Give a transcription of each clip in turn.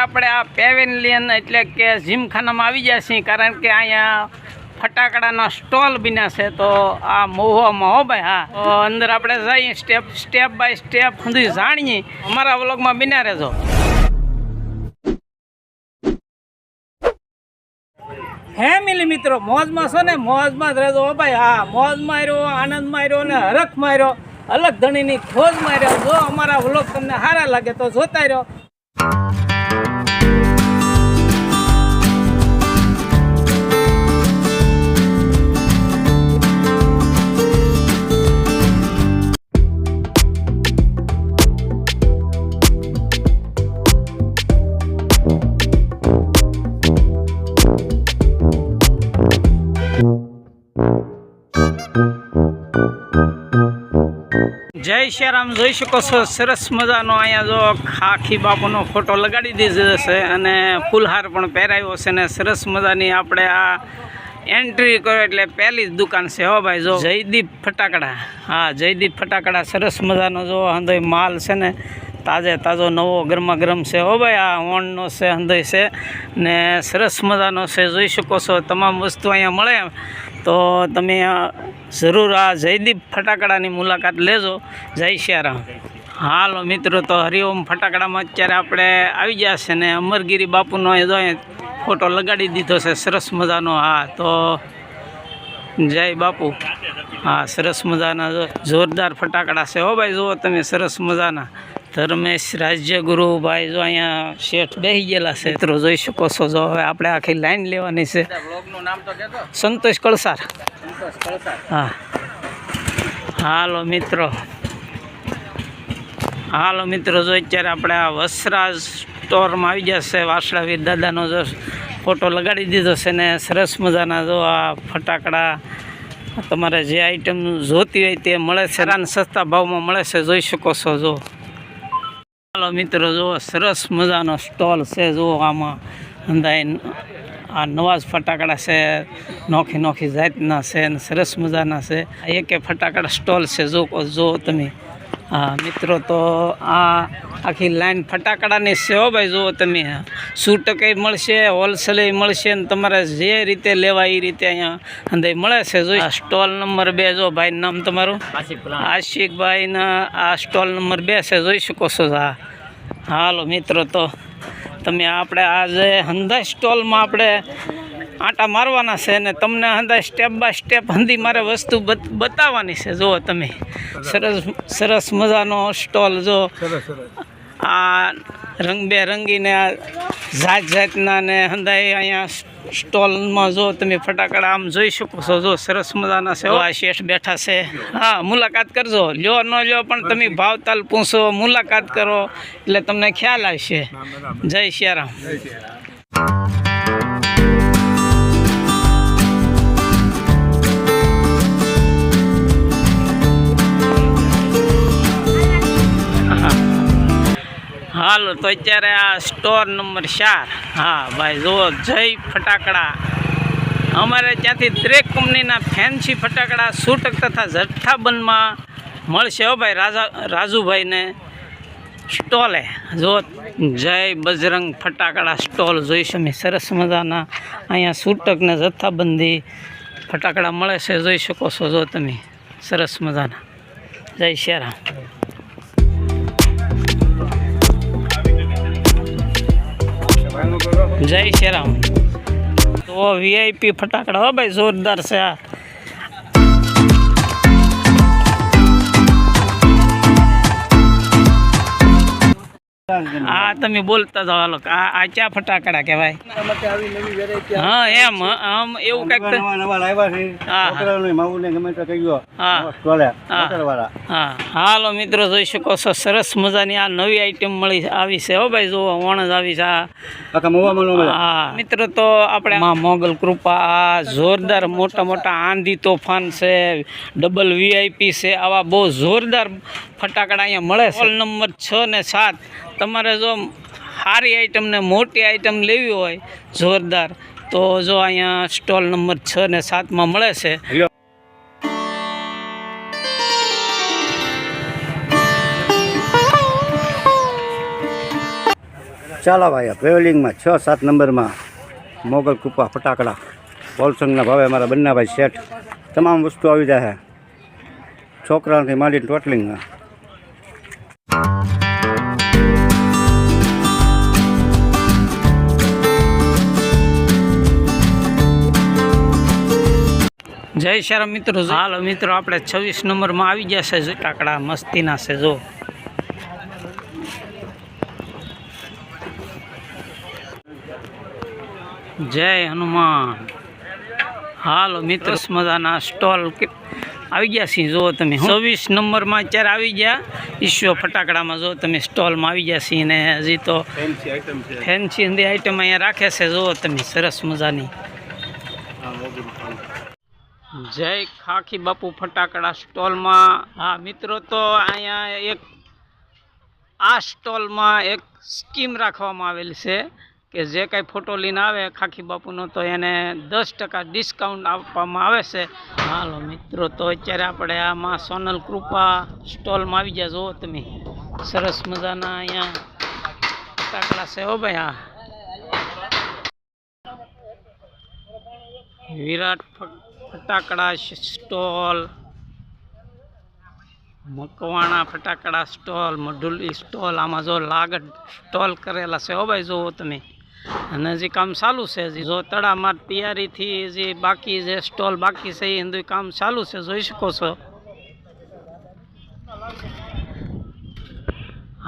આપણે આ પેવેલિયન એટલે કે જીમખાનામાં આવી ગયા છીએ, કારણ કે અહીંયા ફટાકડાના સ્ટોલ બન્યા છે. તો આ મહુવામાં હો ભાઈ, હા, તો અંદર આપણે જઈએ, સ્ટેપ બાય સ્ટેપ સુધી જાણીએ. અમારા વ્લોગમાં બન્યા રહેજો. ફેમિલી મિત્રો, મોજમાં છો ને, મોજમાં જ રહેજો હો ભાઈ. હા, મોજ માર્યો, આનંદ માર્યો ને હરખ માર્યો, અલગ ધણીની ખોજ માર્યો. જો અમારા વ્લોગ તમને સારા લાગે તો જોતા રહ્યો. જય શ્રી રામ. જોઈ શકો છો સરસ મજાનો અહીંયા જો ખાખી બાપુનો ફોટો લગાડી દીધો છે અને ફૂલહાર પણ પહેરાવ્યો છે ને સરસ મજાની આપણે આ એન્ટ્રી કરો એટલે પહેલી જ દુકાન છે હો ભાઈ. જો જયદીપ ફટાકડા, હા જયદીપ ફટાકડા સરસ મજાનો જો હંધોય માલ છે ને, તાજે તાજો નવો ગરમા ગરમ છે હો ભાઈ. આ ઓણનો છે, હંધોય છે ને સરસ મજાનો છે. જોઈ શકો છો તમામ વસ્તુ અહીંયા મળે, તો તમે જરૂર આ જયદીપ ફટાકડાની મુલાકાત લેજો. જય શ્રી રામ. હાલો મિત્રો, તો હરિઓમ ફટાકડામાં અત્યારે આપણે આવી ગયા છે ને અમરગીરી બાપુનો જો ફોટો લગાડી દીધો છે સરસ મજાનો. હા, તો જય બાપુ. હા, સરસ મજાના જોરદાર ફટાકડા છે હો ભાઈ. જુઓ તમે સરસ મજાના. ધર્મેશ રાજ્યગુરુ ભાઈ જો અહીંયા શેઠ બેસી ગયેલા છે, મિત્રો જોઈ શકો છો. જો હવે આપણે આખી લાઈન લેવાની છે. સંતોષ કળસાર. હા, હાલો મિત્રો, હાલો મિત્રો, જો અત્યારે આપણે આ વસરાજ સ્ટોરમાં આવી ગયા છે. વાસળાવીર દાદાનો જો ફોટો લગાડી દીધો છે ને સરસ મજાના જો આ ફટાકડા તમારે જે આઈટમ જોતી હોય તે મળે છે, રાન સસ્તા ભાવમાં મળે છે. જોઈ શકો છો. જો હાલો મિત્રો, જો સરસ મજાનો સ્ટોલ છે. જો આમાં અંદાય આ નવા જ ફટાકડા છે, નોખી નોખી જાતના છે અને સરસ મજાના છે. એક ફટાકડા સ્ટોલ છે. જો તમે. હા મિત્રો, તો આ આખી લાઈન ફટાકડાની છે હો ભાઈ. જુઓ તમે, 100% મળશે, હોલસેલ મળશે ને તમારે જે રીતે લેવા એ રીતે અહીંયા અંદર મળે છે. જોઈ સ્ટોલ નંબર 2. જો ભાઈ નામ તમારું? આશિકભાઈના આ સ્ટોલ નંબર 2 છે. જોઈ શકો છો. હા, હાલો મિત્રો, તો તમે આપણે આજે હંધા સ્ટોલમાં આપણે આંટા મારવાના છે ને તમને હંધા સ્ટેપ બાય સ્ટેપ હંધી મારે વસ્તુ બતાવવાની છે. જુઓ તમે, સરસ મજાનો સ્ટોલ. જો આ રંગબેરંગીને જાત જાતના ને હંધાય અહીંયા સ્ટોલમાં જો તમે ફટાકડા આમ જોઈ શકો છો. જો સરસ મજાના છે. આ શેઠ બેઠા છે. હા, મુલાકાત કરજો. લ્યો ન લ્યો પણ તમે ભાવતાલ પૂછો, મુલાકાત કરો એટલે તમને ખ્યાલ આવશે. જય શ્રી રામ. હાલો, તો અત્યારે આ સ્ટોર નંબર 4. હા ભાઈ, જુઓ જય ફટાકડા. અમારે ત્યાંથી દરેક કંપનીના ફેન્સી ફટાકડા 100% તથા જથ્થાબંધમાં મળશે હો ભાઈ. રાજુભાઈને સ્ટોલે જો જય બજરંગ ફટાકડા સ્ટોલ જોઈશ અમે. સરસ મજાના અહીંયા 100% ને જથ્થાબંધી ફટાકડા મળે છે. જોઈ શકો છો. જો તમે સરસ મજાના. જય શ્રી રામ. જય શ્રી રામ. તો વીઆઈપી ફટાકડા હો ભાઈ, જોરદાર છે. આ તમે બોલતા જાઓ. હાલો, આ ક્યાં ફટાકડા કહેવાય? હા, એમ આમ એવું કંઈક. હા, હાલો મિત્રો, જોઈ શકો છો સરસ મજાની આ નવી આઈટમ આવી છે હો ભાઈ. જો ઓણ જ આવી છે. હા મિત્રો, તો આપણે મોગલ કૃપા આ જોરદાર મોટા મોટા આંધી તોફાન છે, ડબલ વીઆઈપી છે. આવા બહુ જોરદાર ફટાકડા અહીંયા મળે છે. સ્ટોલ નંબર 6 ને 7. તમારે જો સારી આઈટમ ને મોટી આઈટમ લેવી હોય જોરદાર, તો જો અહીંયા સ્ટોલ નંબર 6 ને 7માં મળે છે. ચાલો ભાઈ ટ્રેવલિંગમાં 6-7 નંબરમાં મોગલ કૃપા ફટાકડા હોલસેલના ભાવે અમારા બંનાભાઈ શેઠ તમામ વસ્તુ આવી જાય છોકરાઓથી માંડીને ટોટલિંગમાં. જય શ્યારામ મિત્રો. હાલો મિત્રો, આપણે 26 નંબરમાં આવી ગયા છે ફટાકડા મસ્તીના છે. જો જય હનુમાન. હાલો મિત્રો, મજાના સ્ટોલ આવી ગયા છીએ. જો તમે 26 નંબરમાં અત્યારે આવી ગયા ઈશ્યો ફટાકડામાં. જો તમે સ્ટોલમાં આવી ગયા છીએ ને હજી તો ફેન્સી હંધી આઈટમ અહીંયા રાખે છે. જો તમે સરસ મજાની. જય ખાખી બાપુ ફટાકડા સ્ટોલમાં. હા મિત્રો, તો અહીંયા આ સ્ટોલમાં એક સ્કીમ રાખવામાં આવેલ છે કે જે કાંઈ ફોટો લઈને આવે ખાખી બાપુનો તો એને 10% ડિસ્કાઉન્ટ આપવામાં આવે છે. હાલો મિત્રો, તો અત્યારે આપણે આમાં સોનલ કૃપા સ્ટોલમાં આવી ગયા. જુઓ તમે સરસ મજાના અહીંયા ફટાકડા છે. હો ભાઈ, હા વિરાટ ફટાકડા સ્ટોલ, મકવાણા ફટાકડા સ્ટોલ, મઢુલી સ્ટોલ. આમાં જો લાગડ સ્ટોલ કરેલા છે. હો ભાઈ, જુઓ તમે. અને હજી કામ ચાલુ છે. હજી જો તડામાર તૈયારીથી જે બાકી જે સ્ટોલ બાકી છે એ બધું કામ ચાલુ છે, જોઈ શકો છો.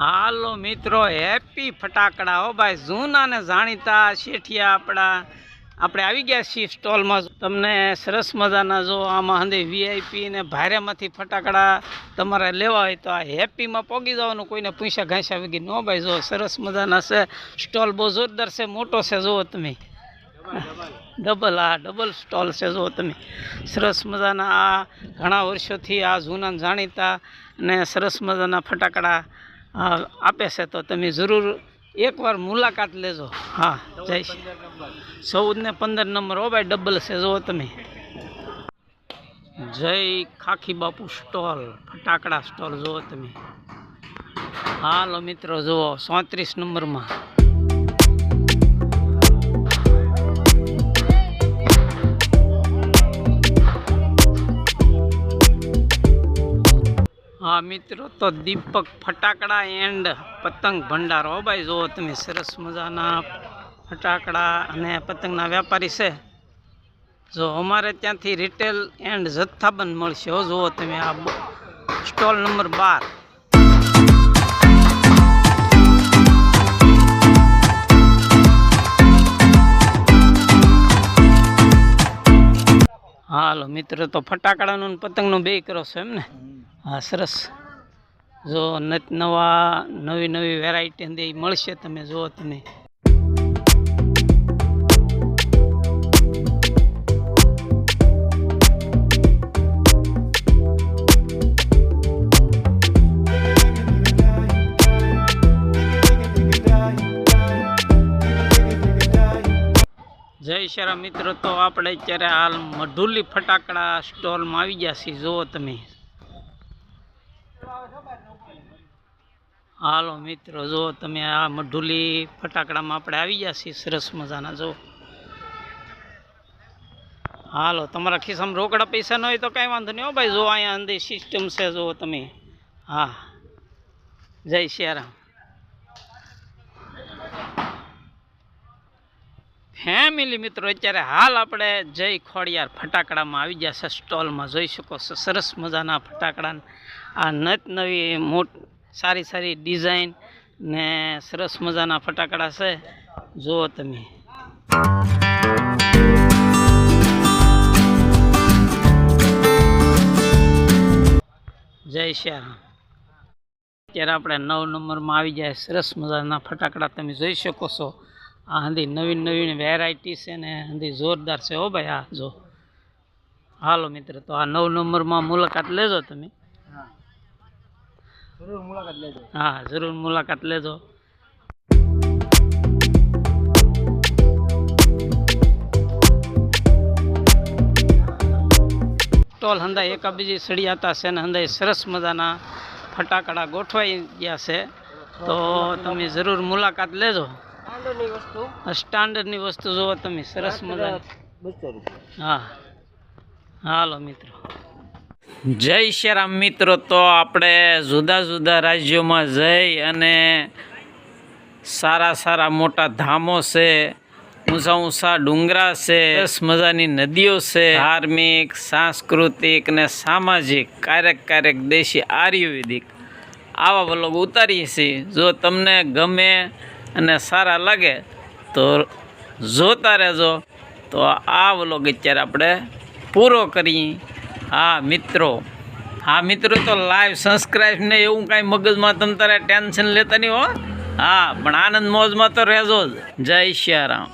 હાલો મિત્રો, હેપી ફટાકડા. હો ભાઈ, જૂના ને જાણીતા શેઠિયા આપણે આવી ગયા છીએ સ્ટોલમાં. તમને સરસ મજાના જો આમાં હંધી VIP ને ભારેમાંથી ફટાકડા તમારે લેવા હોય તો આ હેપીમાં પોગી જવાનું, કોઈને પૈસા ઘાંસ્યા વગી. નો ભાઈ, જો સરસ મજાના છે. સ્ટોલ બહુ જોરદાર છે, મોટો છે. જુઓ તમે, ડબલ સ્ટોલ છે. જુઓ તમે સરસ મજાના. આ ઘણા વર્ષોથી આ જૂના જાણીતા ને સરસ મજાના ફટાકડા આપે છે. તો તમે જરૂર એકવાર મુલાકાત લેજો. હા, જય 14 ને 15 નંબર. હો ભાઈ, ડબલ છે. જુઓ તમે. જય ખાખી બાપુ સ્ટોલ ફટાકડા સ્ટોલ. જુઓ તમે. હાલો મિત્રો, જુઓ 34 નંબરમાં. હા મિત્રો, તો દીપક ફટાકડા એન્ડ પતંગ ભંડાર. હો ભાઈ, જુઓ તમે સરસ મજાના ફટાકડા અને પતંગના વેપારી છે. જો અમારે ત્યાંથી રિટેલ એન્ડ જથ્થાબંધ મળશે. હો જુઓ તમે, આ સ્ટોલ નંબર 12. હાલો મિત્રો, તો ફટાકડાનું પતંગનું બે કરો છો એમ ને? હા, સરસ. જો નવી વેરાયટી અંદર મળશે. તમે જુઓ તમે. જય શ્યારામ મિત્રો, તો આપણે અત્યારે હાલ મઢુલી ફટાકડા સ્ટોલમાં આવી ગયા છીએ. જુઓ તમે. હાલો મિત્રો, જુઓ તમે આ મઢુલી ફટાકડામાં આપણે આવી ગયા છીએ. સરસ મજાના. જો હાલો, તમારા ખિસ્સામાં રોકડા પૈસા ન હોય તો કાંઈ વાંધો નહીં. હો ભાઈ, જો અહીંયા અંદર સિસ્ટમ છે. જુઓ તમે. હા, જય શ્યારામ. ફેમિલી મિત્રો, અત્યારે હાલ આપણે જય ખોડિયાર ફટાકડામાં આવી ગયા છે સ્ટોલમાં. જોઈ શકો છો સરસ મજાના ફટાકડા. આ નવી સારી ડિઝાઇન ને સરસ મજાના ફટાકડા છે. જુઓ તમે. જય શ્યારામ. અત્યારે આપણે 9 નંબરમાં આવી જાય સરસ મજાના ફટાકડા. તમે જોઈ શકો છો. આ હંધી નવીન વેરાયટી છે ને હંધી જોરદાર છે. હો ભાઈ, આ જો. હાલો મિત્ર, તો આ 9 નંબરમાં મુલાકાત લેજો તમે. હા, જરૂર મુલાકાત લેજો. સ્ટોલ હંધાઈ એકાબીજી સળિયાતા છે ને હંધાઈ સરસ મજાના ફટાકડા ગોઠવાઈ ગયા છે. તો તમે જરૂર મુલાકાત લેજો. સ્ટાન્ડર્ડની વસ્તુ જોવો તમે, સરસ મજાની. 200 રૂપિયા. હા, હાલો મિત્રો. જય શ્રી રામ મિત્રો. તો આપણે જુદા જુદા રાજ્યોમાં જઈ અને સારા સારા મોટા ધામો છે, ઊંચા ઊંચા ડુંગરા છે, સરસ મજાની નદીઓ છે, ધાર્મિક, સાંસ્કૃતિક ને સામાજિક, ક્યારેક દેશી આયુર્વેદિક આવા વ્લોગ ઉતારીએ છીએ. જો તમને ગમે અને સારા લાગે તો જોતા રહેજો. તો આ વ્લોગ અત્યારે આપણે પૂરો કરીએ. હા મિત્રો, તો લાઈવ સબસ્ક્રાઈબ ને એવું કાંઈ મગજમાં તમ તારે ટેન્શન લેતા નહીં હો. હા, પણ આનંદ મોજમાં તો રહેજો જ. જય શ્રી રામ.